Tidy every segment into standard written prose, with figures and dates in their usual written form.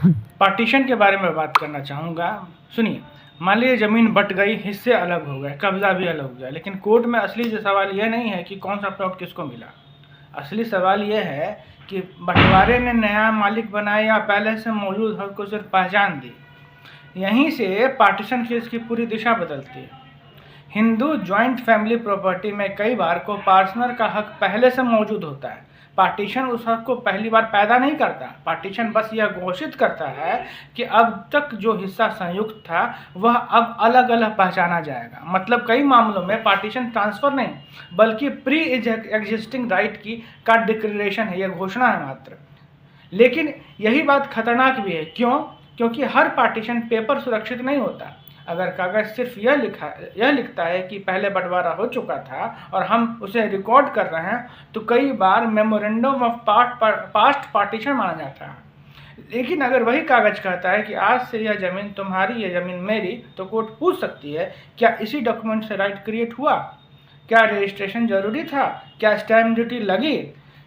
Partition के बारे में बात करना चाहूँगा। सुनिए, मान लीजिए ज़मीन बँट गई, हिस्से अलग हो गए, कब्ज़ा भी अलग हो गया, लेकिन कोर्ट में असली जो सवाल यह नहीं है कि कौन सा प्लॉट किसको मिला। असली सवाल यह है कि बंटवारे ने नया मालिक बनाया या पहले से मौजूद हक को सिर्फ पहचान दी। यहीं से पार्टीशन केस की पूरी दिशा बदलती है। हिंदू ज्वाइंट फैमिली प्रॉपर्टी में कई बार को पार्टनर का हक पहले से मौजूद होता है। पार्टीशन उस हक को पहली बार पैदा नहीं करता। पार्टीशन बस यह घोषित करता है कि अब तक जो हिस्सा संयुक्त था वह अब अलग अलग पहचाना जाएगा। मतलब कई मामलों में पार्टीशन ट्रांसफर नहीं बल्कि प्री एग्जिस्टिंग राइट की का डिक्लेरेशन है, यह घोषणा है मात्र। लेकिन यही बात खतरनाक भी है। क्यों? क्योंकि हर पार्टीशन पेपर सुरक्षित नहीं होता। अगर कागज सिर्फ यह लिखता है कि पहले बंटवारा हो चुका था और हम उसे रिकॉर्ड कर रहे हैं, तो कई बार मेमोरेंडम ऑफ पास्ट पार्टीशन माना जाता है। लेकिन अगर वही कागज कहता है कि आज से यह ज़मीन तुम्हारी, यह ज़मीन मेरी, तो कोर्ट पूछ सकती है क्या इसी डॉक्यूमेंट से राइट क्रिएट हुआ? क्या रजिस्ट्रेशन जरूरी था? क्या स्टैम्प ड्यूटी लगी?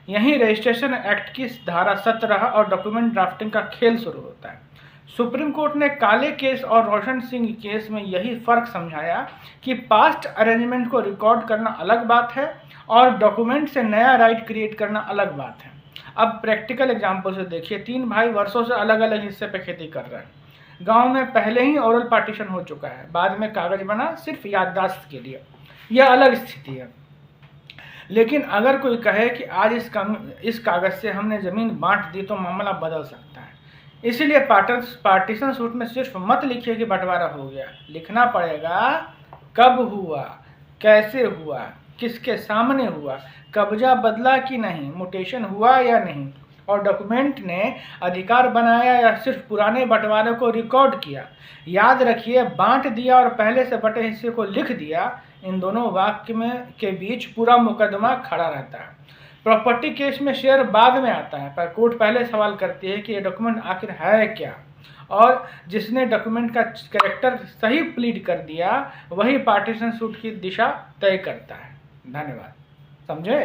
यहीं रजिस्ट्रेशन एक्ट की धारा 17 और डॉक्यूमेंट ड्राफ्टिंग का खेल शुरू होता है। सुप्रीम कोर्ट ने काले केस और रोशन सिंह केस में यही फर्क समझाया कि पास्ट अरेंजमेंट को रिकॉर्ड करना अलग बात है और डॉक्यूमेंट से नया राइट क्रिएट करना अलग बात है। अब प्रैक्टिकल एग्जांपल से देखिए, 3 भाई वर्षों से अलग अलग हिस्से पे खेती कर रहे हैं। गांव में पहले ही ओरल पार्टीशन हो चुका है, बाद में कागज बना सिर्फ याददाश्त के लिए। यह अलग स्थिति है। लेकिन अगर कोई कहे कि आज इस कागज से हमने ज़मीन बांट दी, तो मामला बदल सकता है। इसीलिए पार्टीशन सूट में सिर्फ मत लिखिए कि बंटवारा हो गया, लिखना पड़ेगा कब हुआ, कैसे हुआ, किसके सामने हुआ, कब्जा बदला कि नहीं, म्यूटेशन हुआ या नहीं, और डॉक्यूमेंट ने अधिकार बनाया या सिर्फ पुराने बंटवारे को रिकॉर्ड किया। याद रखिए, बांट दिया और पहले से बटे हिस्से को लिख दिया, इन दोनों वाक्य के बीच पूरा मुकदमा खड़ा रहता है। प्रॉपर्टी केस में शेयर बाद में आता है, पर कोर्ट पहले सवाल करती है कि ये डॉक्यूमेंट आखिर है क्या, और जिसने डॉक्यूमेंट का कैरेक्टर सही प्लीड कर दिया वही पार्टीशन सूट की दिशा तय करता है। धन्यवाद। समझे?